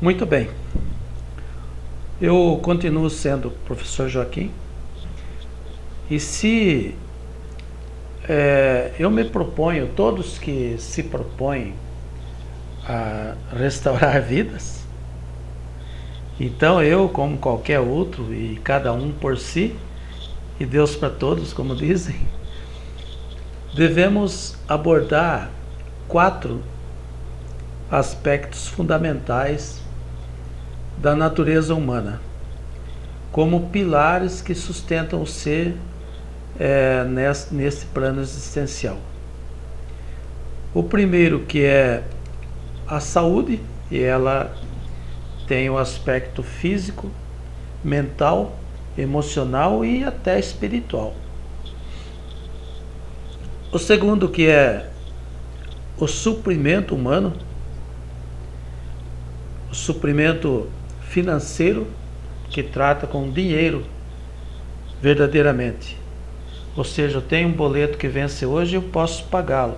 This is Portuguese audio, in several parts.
Muito bem. Eu continuo sendo o professor Joaquim. E se eu me proponho, todos que se propõem a restaurar vidas, então eu, como qualquer outro, e cada um por si, e Deus para todos, como dizem, devemos abordar 4 aspectos fundamentais da natureza humana, como pilares que sustentam o ser nesse plano existencial. O primeiro, que é a saúde, e ela tem o aspecto físico, mental, emocional e até espiritual. O segundo, que é o suprimento humano, o suprimento financeiro, que trata com dinheiro verdadeiramente. Ou seja, eu tenho um boleto que vence hoje e eu posso pagá-lo.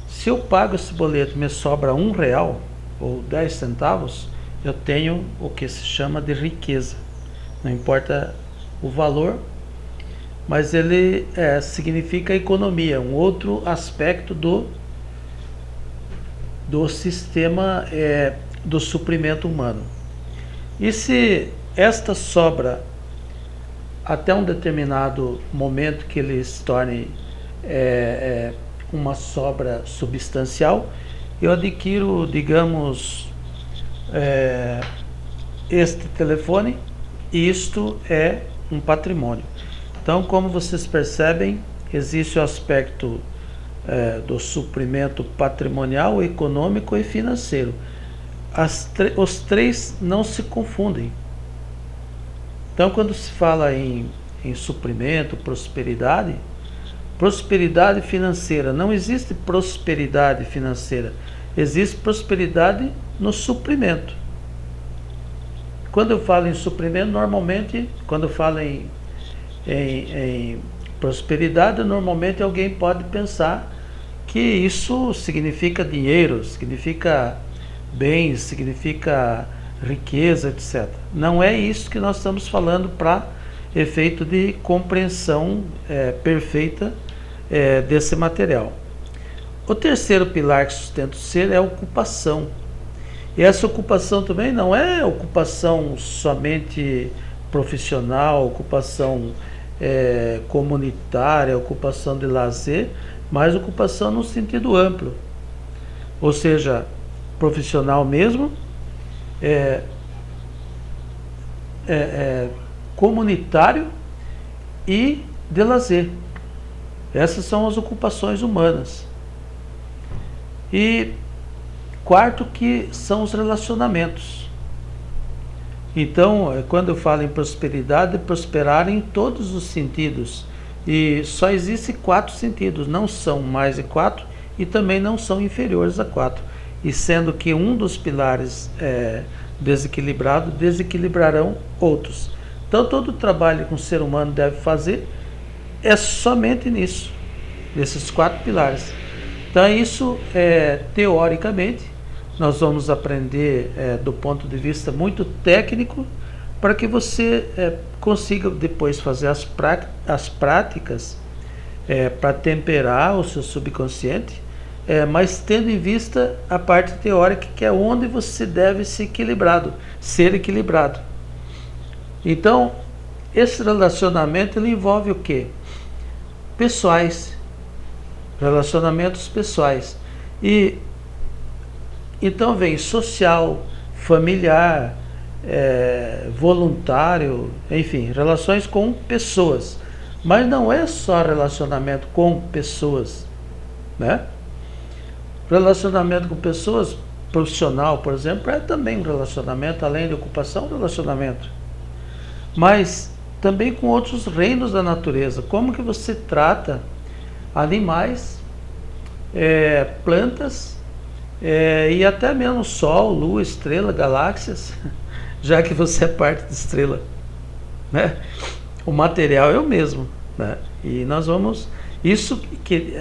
Se eu pago esse boleto e me sobra R$1 ou 10 centavos, eu tenho o que se chama de riqueza. Não importa o valor, mas ele significa economia, um outro aspecto do sistema do suprimento humano. E se esta sobra até um determinado momento que ele se torne uma sobra substancial, eu adquiro, digamos, este telefone, e isto é um patrimônio. Então, como vocês percebem, existe o aspecto do suprimento patrimonial, econômico e financeiro. Os três não se confundem. Então, quando se fala em suprimento, prosperidade financeira, não existe prosperidade financeira, existe prosperidade no suprimento. Quando eu falo em suprimento, normalmente, quando eu falo em prosperidade, normalmente alguém pode pensar que isso significa dinheiro, significa bens, significa riqueza, etc. Não é isso que nós estamos falando para efeito de compreensão perfeita desse material. O terceiro pilar que sustenta o ser é a ocupação. E essa ocupação também não é ocupação somente profissional, ocupação comunitária, ocupação de lazer, mas ocupação no sentido amplo. Ou seja, profissional mesmo, comunitário e de lazer. Essas são as ocupações humanas. E quarto, que são os relacionamentos. Então, quando eu falo em prosperidade, prosperar em todos os sentidos. E só existem 4 sentidos, não são mais de 4 e também não são inferiores a 4. E sendo que um dos pilares desequilibrado, desequilibrarão outros. Então, todo o trabalho que um ser humano deve fazer é somente nisso, nesses 4 pilares. Então, isso teoricamente, nós vamos aprender do ponto de vista muito técnico, para que você consiga depois fazer as práticas para temperar o seu subconsciente, mas tendo em vista a parte teórica, que é onde você deve ser equilibrado. Então, esse relacionamento ele envolve o quê? Pessoais, relacionamentos pessoais. E então vem social, familiar, voluntário, enfim, relações com pessoas. Mas não é só relacionamento com pessoas, né? Relacionamento com pessoas, profissional, por exemplo, é também um relacionamento, além de ocupação, um relacionamento. Mas também com outros reinos da natureza. Como que você trata animais, plantas, e até mesmo Sol, Lua, estrela, galáxias, já que você é parte de estrela, né? O material é o mesmo, né? E nós vamos... Isso que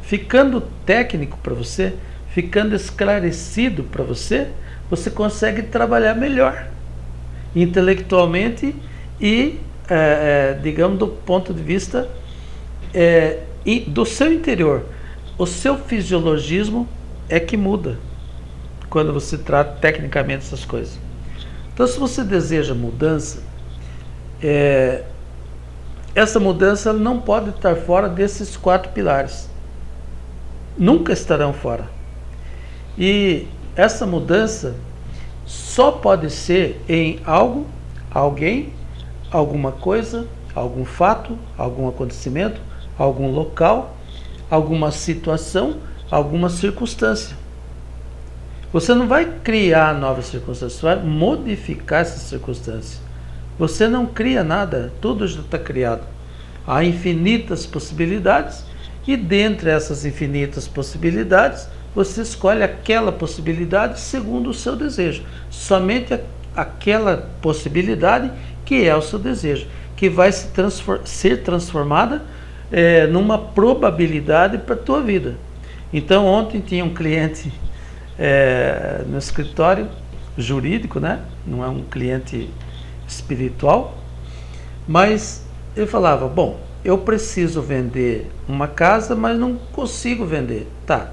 ficando técnico para você, ficando esclarecido para você, você consegue trabalhar melhor, intelectualmente e, digamos, do ponto de vista do seu interior. O seu fisiologismo é que muda quando você trata tecnicamente essas coisas. Então, se você deseja mudança, essa mudança não pode estar fora desses 4 pilares. Nunca estarão fora. E essa mudança só pode ser em algo, alguém, alguma coisa, algum fato, algum acontecimento, algum local, alguma situação, alguma circunstância. Você não vai criar novas circunstâncias, você vai modificar essas circunstâncias. Você não cria nada, tudo já está criado. Há infinitas possibilidades e dentre essas infinitas possibilidades, você escolhe aquela possibilidade segundo o seu desejo. Somente aquela possibilidade que é o seu desejo, que vai ser transformada numa probabilidade para a tua vida. Então, ontem tinha um cliente no escritório jurídico, né? Não é um cliente espiritual, mas ele falava, bom, eu preciso vender uma casa, mas não consigo vender. Tá,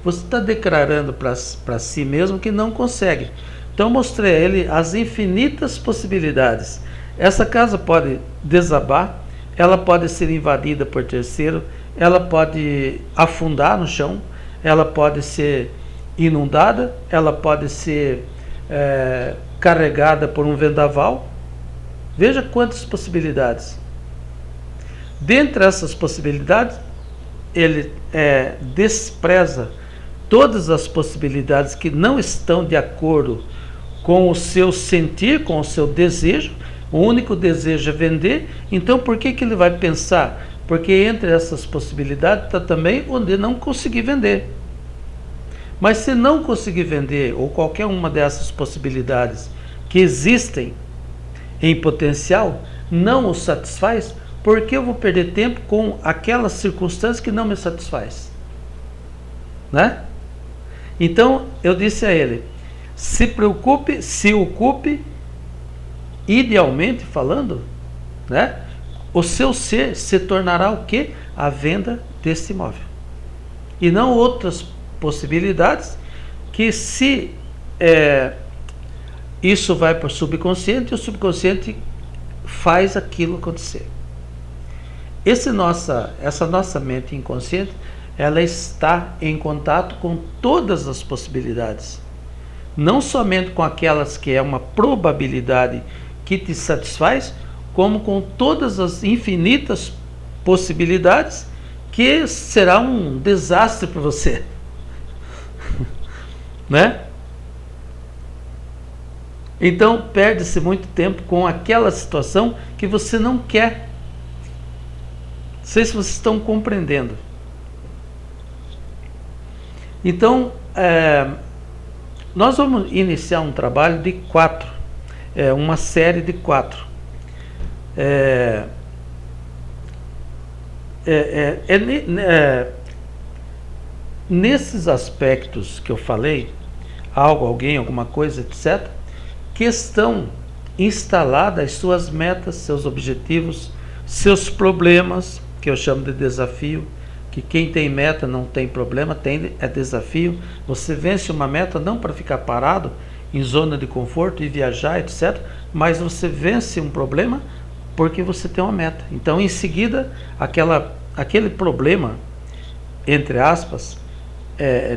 você está declarando para si mesmo que não consegue. Então eu mostrei a ele as infinitas possibilidades. Essa casa pode desabar, ela pode ser invadida por terceiro, ela pode afundar no chão, ela pode ser inundada, ela pode ser carregada por um vendaval. Veja quantas possibilidades. Dentre essas possibilidades, ele despreza todas as possibilidades que não estão de acordo com o seu sentir, com o seu desejo. O único desejo é vender. Então, por que ele vai pensar? Porque entre essas possibilidades está também onde não conseguir vender. Mas se não conseguir vender, ou qualquer uma dessas possibilidades que existem em potencial, não o satisfaz, por que eu vou perder tempo com aquelas circunstâncias que não me satisfaz? Né? Então, eu disse a ele, se ocupe, idealmente falando, né? O seu ser se tornará o quê? A venda desse imóvel. E não outras possibilidades que se isso vai para o subconsciente e o subconsciente faz aquilo acontecer. Essa nossa mente inconsciente, ela está em contato com todas as possibilidades. Não somente com aquelas que é uma probabilidade que te satisfaz, como com todas as infinitas possibilidades que será um desastre para você. Né? Então, perde-se muito tempo com aquela situação que você não quer. Não sei se vocês estão compreendendo. Então, nós vamos iniciar um trabalho de 4, uma série de 4. Nesses aspectos que eu falei, algo, alguém, alguma coisa, etc., que estão instaladas as suas metas, seus objetivos, seus problemas, que eu chamo de desafio, que quem tem meta não tem problema, é desafio. Você vence uma meta não para ficar parado em zona de conforto e viajar, etc., mas você vence um problema porque você tem uma meta. Então, em seguida, aquele problema, entre aspas,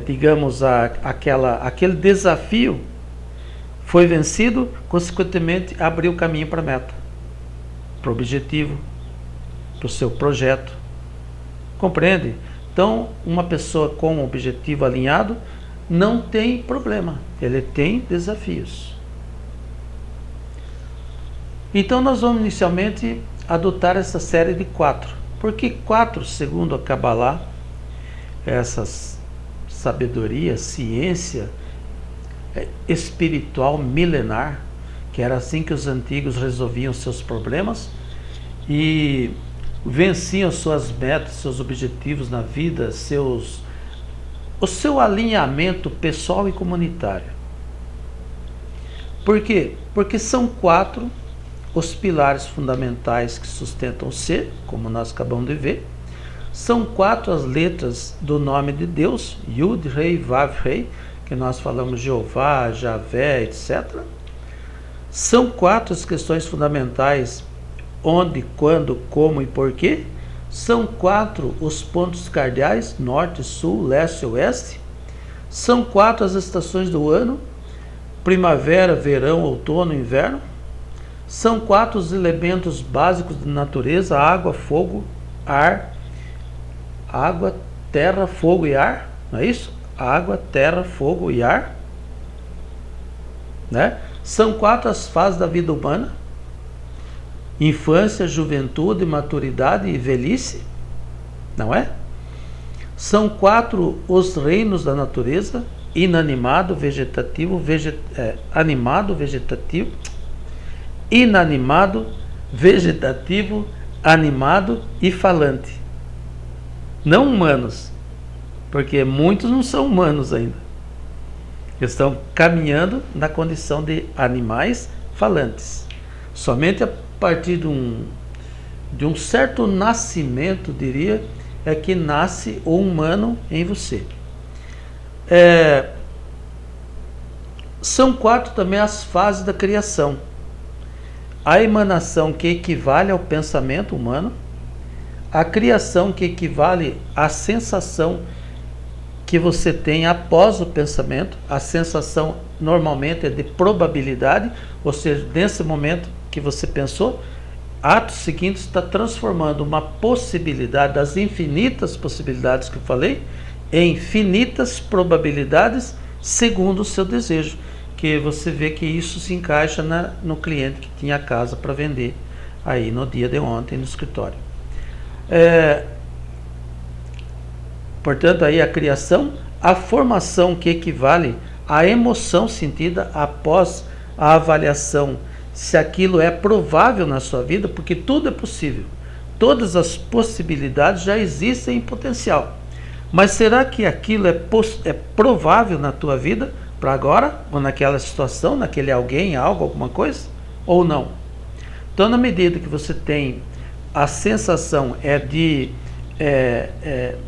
digamos, aquele desafio foi vencido, consequentemente abriu o caminho para a meta, para o objetivo, para o seu projeto. Compreende? Então, uma pessoa com um objetivo alinhado não tem problema, ele tem desafios. Então, nós vamos inicialmente adotar essa série de 4. Porque 4, segundo a Kabbalah, essas sabedoria, ciência espiritual milenar, que era assim que os antigos resolviam seus problemas e venciam suas metas, seus objetivos na vida, o seu alinhamento pessoal e comunitário. Por quê? Porque são 4 os pilares fundamentais que sustentam o ser, como nós acabamos de ver. São 4 as letras do nome de Deus, Yud, Rei, Vav, Rei, que nós falamos Jeová, Javé, etc. São 4 as questões fundamentais, onde, quando, como e porquê. São 4 os pontos cardeais, norte, sul, leste e oeste. São 4 as estações do ano, primavera, verão, outono, inverno. São 4 os elementos básicos da natureza, água, fogo, ar. Água, terra, fogo e ar, não é isso? Água, terra, fogo e ar, né? São 4 as fases da vida humana: infância, juventude, maturidade e velhice, não é? São 4 os reinos da natureza: inanimado, vegetativo, animado, vegetativo, inanimado, vegetativo, animado e falante. Não humanos, porque muitos não são humanos ainda. Estão caminhando na condição de animais falantes. Somente a partir de um certo nascimento, diria, é que nasce o humano em você. São 4 também as fases da criação: a emanação, que equivale ao pensamento humano; a criação, que equivale à sensação que você tem após o pensamento. A sensação normalmente é de probabilidade, ou seja, nesse momento que você pensou, ato seguinte está transformando uma possibilidade, das infinitas possibilidades que eu falei, em infinitas probabilidades segundo o seu desejo, que você vê que isso se encaixa no cliente que tinha a casa para vender aí no dia de ontem no escritório. Portanto, aí a criação, a formação, que equivale à emoção sentida após a avaliação, se aquilo é provável na sua vida, porque tudo é possível, todas as possibilidades já existem em potencial. Mas será que aquilo é provável na tua vida para agora, ou naquela situação, naquele alguém, algo, alguma coisa, ou não? Então, na medida que você tem a sensação de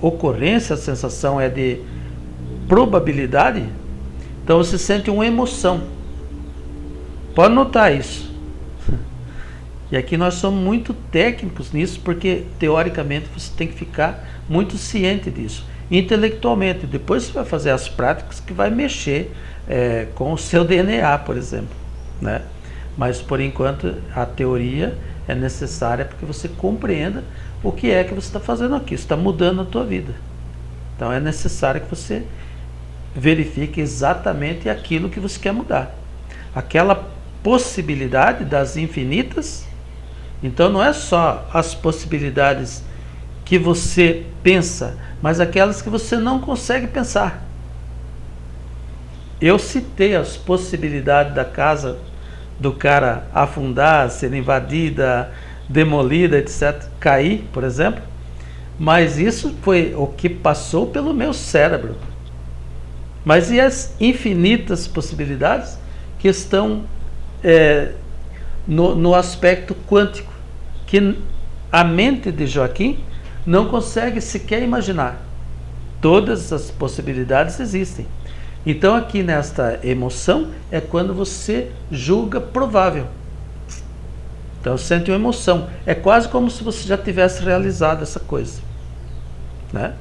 ocorrência, a sensação é de probabilidade, então você sente uma emoção. Pode notar isso. E aqui nós somos muito técnicos nisso, porque teoricamente você tem que ficar muito ciente disso. Intelectualmente, depois você vai fazer as práticas que vai mexer com o seu DNA, por exemplo, né? Mas por enquanto a teoria é necessária porque você compreenda o que é que você está fazendo aqui. Isso está mudando a tua vida. Então é necessário que você verifique exatamente aquilo que você quer mudar. Aquela possibilidade das infinitas. Então não é só as possibilidades que você pensa, mas aquelas que você não consegue pensar. Eu citei as possibilidades da casa do cara afundar, ser invadida, demolida, etc., cair, por exemplo, mas isso foi o que passou pelo meu cérebro. Mas e as infinitas possibilidades que estão no aspecto quântico, que a mente de Joaquim não consegue sequer imaginar? Todas as possibilidades existem. Então aqui nesta emoção é quando você julga provável. Então sente uma emoção. É quase como se você já tivesse realizado essa coisa, né?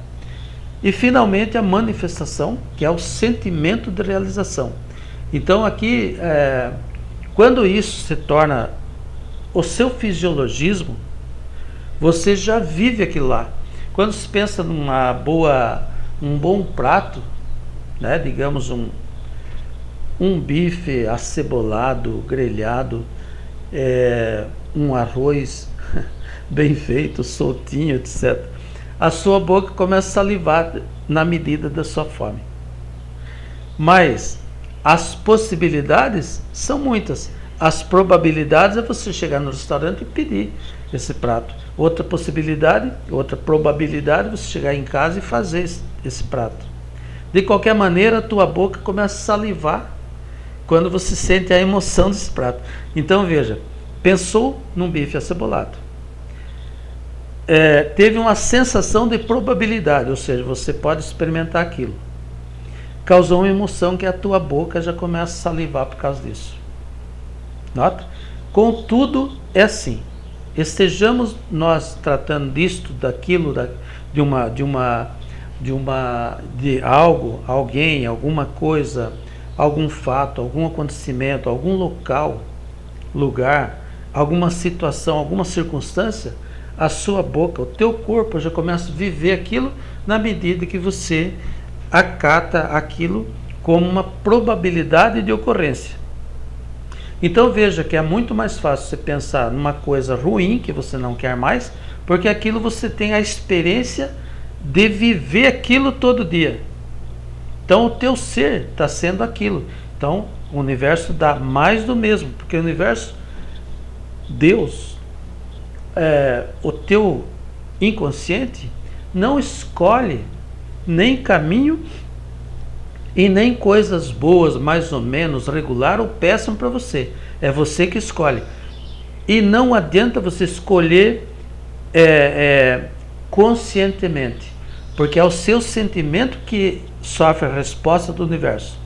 E finalmente a manifestação, que é o sentimento de realização. Então aqui, quando isso se torna o seu fisiologismo, você já vive aquilo lá. Quando se pensa um bom prato, né, digamos um bife acebolado, grelhado, um arroz bem feito, soltinho, etc., a sua boca começa a salivar na medida da sua fome. Mas as possibilidades são muitas. As probabilidades é você chegar no restaurante e pedir esse prato. Outra possibilidade, outra probabilidade é você chegar em casa e fazer esse prato. De qualquer maneira, a tua boca começa a salivar quando você sente a emoção desse prato. Então veja, pensou num bife acebolado, teve uma sensação de probabilidade, ou seja, você pode experimentar aquilo, causou uma emoção que a tua boca já começa a salivar por causa disso. Nota? Contudo, é assim, estejamos nós tratando disto, daquilo, de algo, alguém, alguma coisa, algum fato, algum acontecimento, algum lugar, alguma situação, alguma circunstância, a sua boca, o teu corpo já começa a viver aquilo na medida que você acata aquilo como uma probabilidade de ocorrência. Então veja que é muito mais fácil você pensar numa coisa ruim que você não quer mais, porque aquilo você tem a experiência de viver aquilo todo dia. Então o teu ser está sendo aquilo. Então o universo dá mais do mesmo, porque o universo, Deus, o teu inconsciente não escolhe nem caminho e nem coisas boas, mais ou menos, regular ou péssimo para você. É você que escolhe. E não adianta você escolher conscientemente, porque é o seu sentimento que sofre a resposta do universo.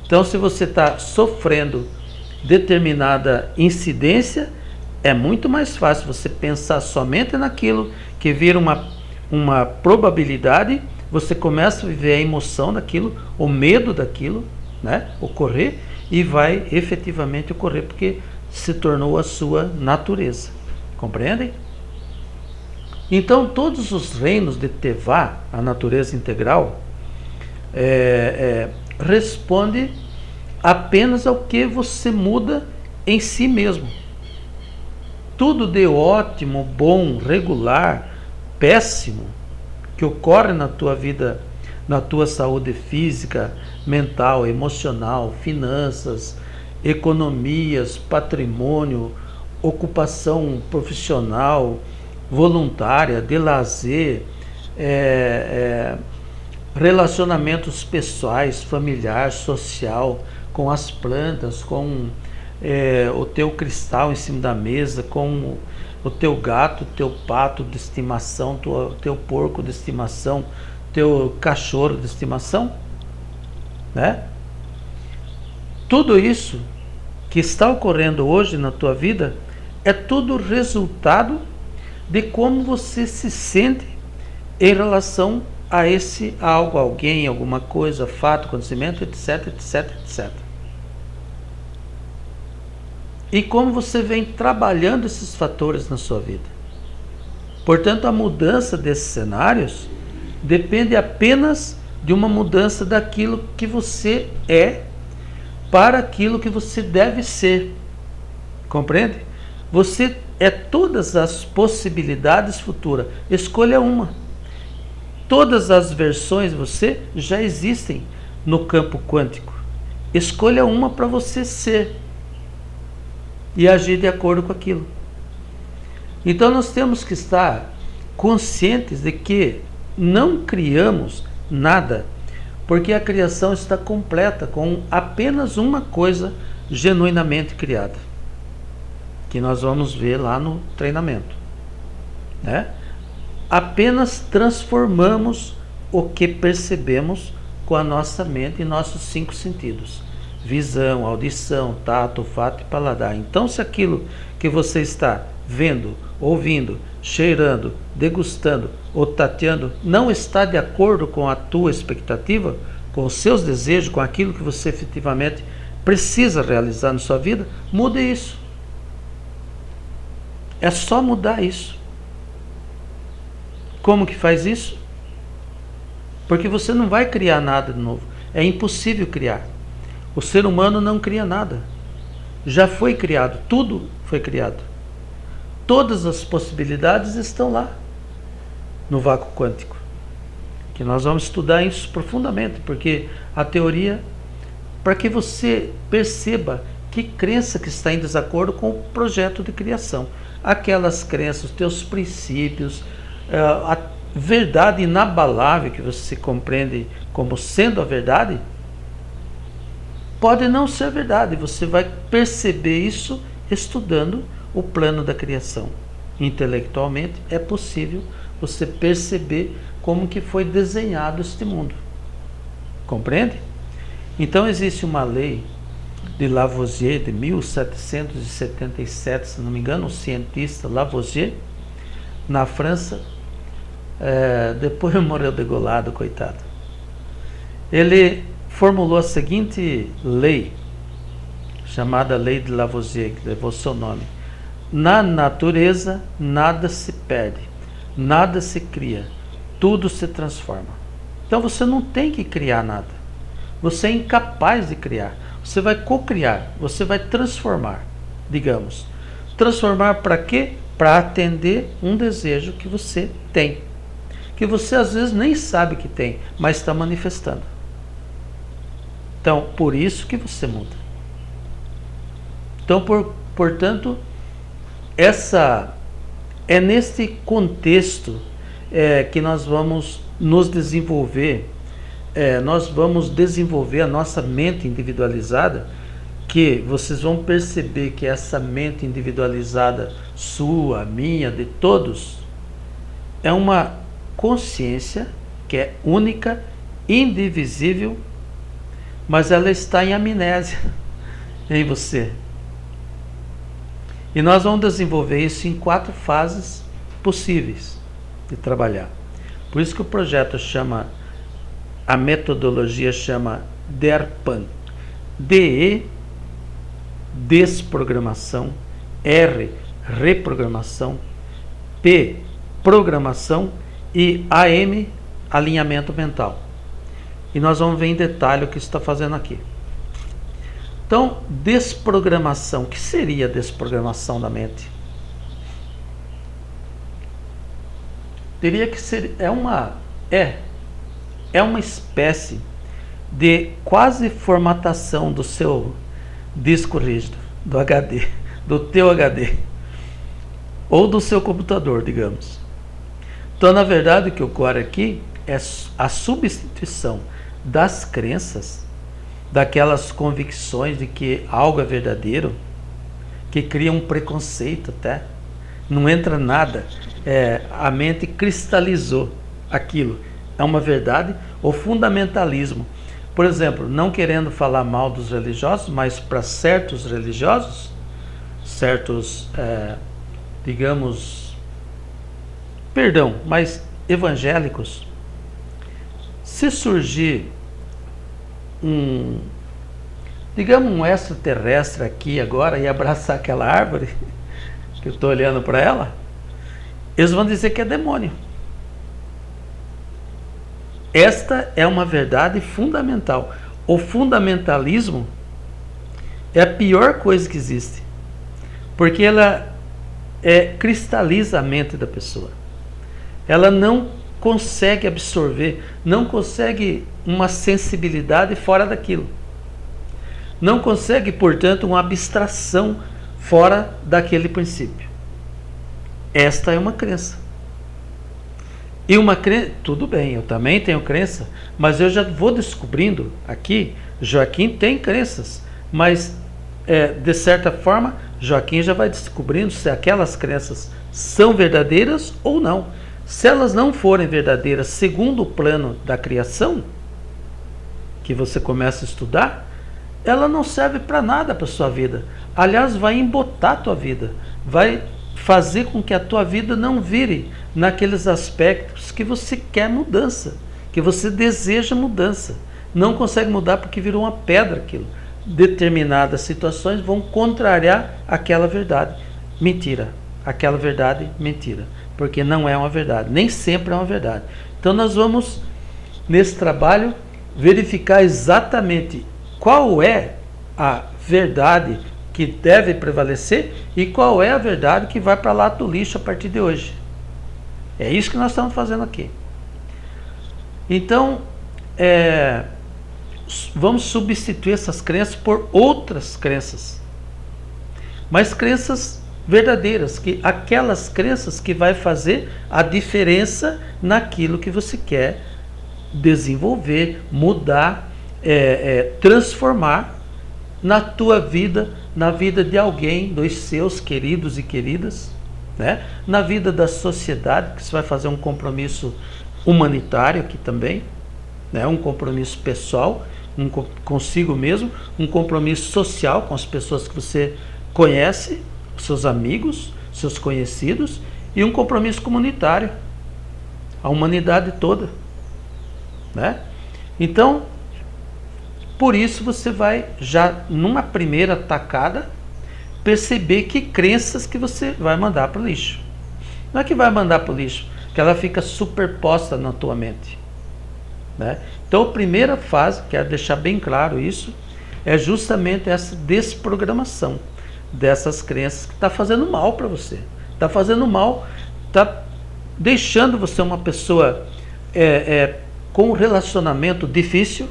Então, se você está sofrendo determinada incidência, é muito mais fácil você pensar somente naquilo que vira uma probabilidade. Você começa a viver a emoção daquilo, o medo daquilo, né, ocorrer, e vai efetivamente ocorrer, porque se tornou a sua natureza. Compreendem? Então, todos os reinos de Tevá, a natureza integral, responde apenas ao que você muda em si mesmo. Tudo de ótimo, bom, regular, péssimo, que ocorre na tua vida, na tua saúde física, mental, emocional, finanças, economias, patrimônio, ocupação profissional, voluntária, de lazer, relacionamentos pessoais, familiar, social, com as plantas, com o teu cristal em cima da mesa, com o teu gato, teu pato de estimação, teu porco de estimação, teu cachorro de estimação, né? Tudo isso que está ocorrendo hoje na tua vida é tudo resultado de como você se sente em relação a esse algo, alguém, alguma coisa, fato, acontecimento, etc, etc, etc. E como você vem trabalhando esses fatores na sua vida. Portanto, a mudança desses cenários depende apenas de uma mudança daquilo que você é para aquilo que você deve ser. Compreende? Você é todas as possibilidades futuras. Escolha uma. Todas as versões de você já existem no campo quântico. Escolha uma para você ser e agir de acordo com aquilo. Então nós temos que estar conscientes de que não criamos nada, porque a criação está completa com apenas uma coisa genuinamente criada, que nós vamos ver lá no treinamento, né? Apenas transformamos o que percebemos com a nossa mente e nossos 5 sentidos: visão, audição, tato, olfato e paladar. Então, se aquilo que você está vendo, ouvindo, cheirando, degustando ou tateando não está de acordo com a tua expectativa, com os seus desejos, com aquilo que você efetivamente precisa realizar na sua vida, mude isso. É só mudar isso. Como que faz isso? Porque você não vai criar nada de novo. É impossível criar. O ser humano não cria nada. Já foi criado, tudo foi criado. Todas as possibilidades estão lá, no vácuo quântico. Que nós vamos estudar isso profundamente, porque a teoria, para que você perceba que crença que está em desacordo com o projeto de criação. Aquelas crenças, os teus princípios, a verdade inabalável que você compreende como sendo a verdade, Pode não ser verdade, você vai perceber isso estudando o plano da criação. Intelectualmente é possível você perceber como que foi desenhado este mundo. Compreende? Então existe uma lei de Lavoisier de 1777, se não me engano, um cientista Lavoisier, na França, depois morreu degolado, coitado. Ele formulou a seguinte lei, chamada Lei de Lavoisier, que levou seu nome: na natureza nada se perde, nada se cria, tudo se transforma. Então você não tem que criar nada, você é incapaz de criar, você vai co-criar, você vai transformar, digamos. Transformar para quê? Para atender um desejo que você tem, que você às vezes nem sabe que tem, mas está manifestando. Então, por isso que você muda. Então, portanto, é neste contexto que nós vamos nos desenvolver, nós vamos desenvolver a nossa mente individualizada, que vocês vão perceber que essa mente individualizada, sua, minha, de todos, é uma consciência que é única, indivisível, mas ela está em amnésia em você. E nós vamos desenvolver isso em 4 fases possíveis de trabalhar. Por isso que o projeto chama, a metodologia chama DERPAN. DE, desprogramação. R, reprogramação. P, programação. E AM, alinhamento mental. E nós vamos ver em detalhe o que está fazendo aqui. Então, desprogramação. O que seria a desprogramação da mente? Teria que ser, é uma espécie de quase formatação do seu disco rígido, do HD, do teu HD, ou do seu computador, digamos. Então, na verdade, o que ocorre aqui é a substituição das crenças, daquelas convicções de que algo é verdadeiro, que cria um preconceito até, não entra nada, a mente cristalizou aquilo, é uma verdade. O fundamentalismo, por exemplo, não querendo falar mal dos religiosos, mas para certos religiosos, certos, mas evangélicos, se surgir um extraterrestre aqui agora e abraçar aquela árvore que eu estou olhando para ela, eles vão dizer que é demônio. Esta é uma verdade fundamental. O fundamentalismo é a pior coisa que existe, porque ela cristaliza a mente da pessoa. Ela não consegue absorver, não consegue uma sensibilidade fora daquilo. Não consegue, portanto, uma abstração fora daquele princípio. Esta é uma crença. E uma crença, tudo bem, eu também tenho crença, mas eu já vou descobrindo aqui, Joaquim tem crenças, mas de certa forma, Joaquim já vai descobrindo se aquelas crenças são verdadeiras ou não. Se elas não forem verdadeiras segundo o plano da criação, que você começa a estudar, ela não serve para nada para a sua vida. Aliás, vai embotar a tua vida, vai fazer com que a tua vida não vire naqueles aspectos que você quer mudança, que você deseja mudança. Não consegue mudar porque virou uma pedra aquilo. Determinadas situações vão contrariar aquela verdade. Mentira. Aquela verdade, mentira. Porque não é uma verdade. Nem sempre é uma verdade. Então nós vamos, nesse trabalho, verificar exatamente qual é a verdade que deve prevalecer e qual é a verdade que vai para lá do lixo a partir de hoje. É isso que nós estamos fazendo aqui. Então, vamos substituir essas crenças por outras crenças, mas crenças verdadeiras, aquelas crenças que vai fazer a diferença naquilo que você quer desenvolver, mudar, transformar na tua vida, na vida de alguém, dos seus queridos e queridas, né? Na vida da sociedade, que você vai fazer um compromisso humanitário aqui também, né? Um compromisso pessoal, consigo mesmo, um compromisso social com as pessoas que você conhece, seus amigos, seus conhecidos, e um compromisso comunitário, a humanidade toda, né? Então, por isso você vai já numa primeira tacada perceber que crenças que você vai mandar para o lixo. Não é que vai mandar para o lixo, que ela fica superposta na tua mente, né? Então a primeira fase, quero deixar bem claro isso, é justamente essa desprogramação dessas crenças que está fazendo mal para você. Está fazendo mal, está deixando você uma pessoa com um relacionamento difícil,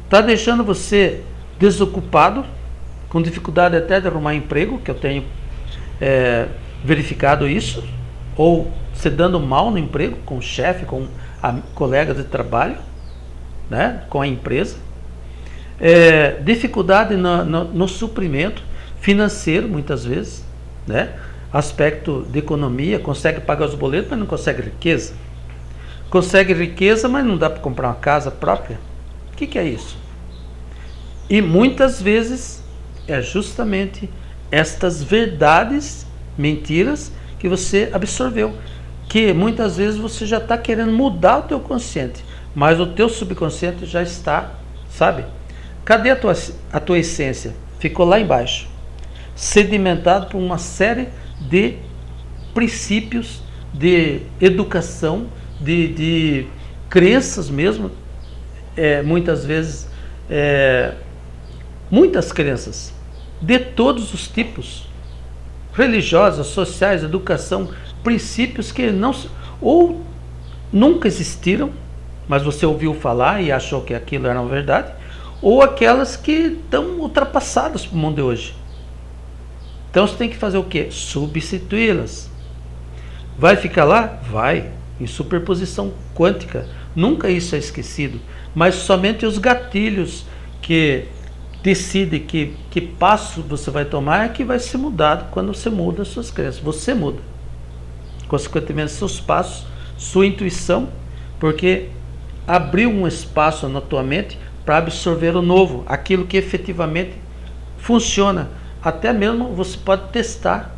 está deixando você desocupado, com dificuldade até de arrumar emprego, que eu tenho verificado isso, ou se dando mal no emprego, com o chefe, com a colega de trabalho, né, com a empresa, dificuldade no suprimento financeiro, muitas vezes, né, aspecto de economia, consegue pagar os boletos, mas não consegue riqueza. Consegue riqueza, mas não dá para comprar uma casa própria. O que é isso? E muitas vezes é justamente estas verdades, mentiras, que você absorveu, que muitas vezes você já está querendo mudar o teu consciente, mas o teu subconsciente já está, sabe? Cadê a tua essência? Ficou lá embaixo, sedimentado por uma série de princípios de educação, de crenças mesmo, muitas vezes, muitas crenças, de todos os tipos, religiosas, sociais, educação, princípios que não, ou nunca existiram, mas você ouviu falar e achou que aquilo era uma verdade, ou aquelas que estão ultrapassadas para o mundo de hoje. Então você tem que fazer o quê? Substituí-las. Vai ficar lá? Vai, em superposição quântica. Nunca isso é esquecido, mas somente os gatilhos que decide que passo você vai tomar é que vai ser mudado quando você muda as suas crenças. Você muda. Consequentemente, seus passos, sua intuição, porque abriu um espaço na tua mente para absorver o novo, aquilo que efetivamente funciona. Até mesmo você pode testar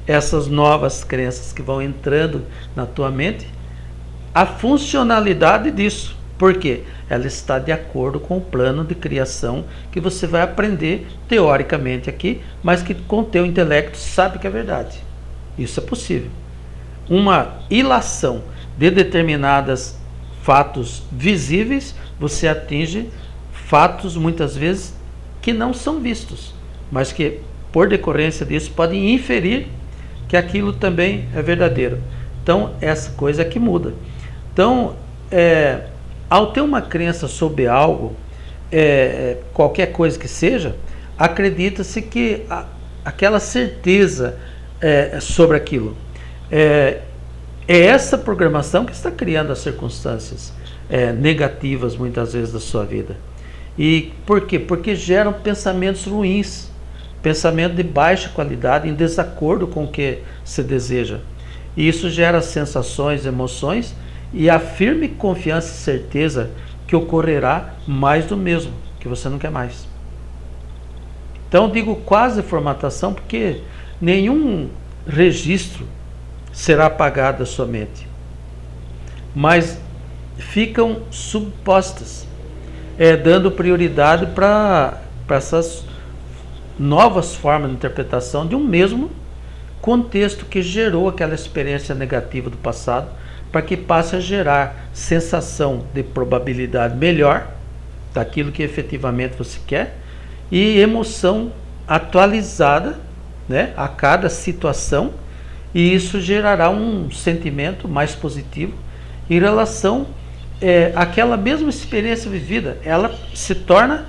essas novas crenças que vão entrando na tua mente, a funcionalidade disso. Por quê? Ela está de acordo com o plano de criação que você vai aprender teoricamente aqui, mas que com o teu intelecto sabe que é verdade. Isso é possível. Uma ilação de determinados fatos visíveis, você atinge fatos muitas vezes que não são vistos, mas que por decorrência disso podem inferir que aquilo também é verdadeiro. Então essa coisa que muda. Então ao ter uma crença sobre algo, qualquer coisa que seja, acredita-se que aquela certeza sobre aquilo. É essa programação que está criando as circunstâncias negativas muitas vezes da sua vida. E por quê? Porque geram pensamentos ruins, pensamento de baixa qualidade, em desacordo com o que se deseja. E isso gera sensações, emoções e a firme confiança e certeza que ocorrerá mais do mesmo, que você não quer mais. Então digo quase formatação porque nenhum registro será apagado da sua mente, mas ficam subpostas, dando prioridade para essas novas formas de interpretação de um mesmo contexto que gerou aquela experiência negativa do passado, para que passe a gerar sensação de probabilidade melhor daquilo que efetivamente você quer e emoção atualizada, né, a cada situação, e isso gerará um sentimento mais positivo em relação àquela mesma experiência vivida. Ela se torna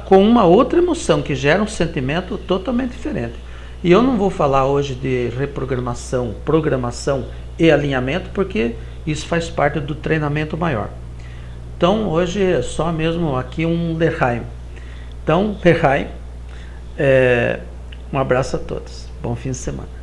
com uma outra emoção que gera um sentimento totalmente diferente. E eu não vou falar hoje de reprogramação, programação e alinhamento, porque isso faz parte do treinamento maior. Então hoje é só mesmo aqui um L'chaim. Então, um abraço a todos. Bom fim de semana.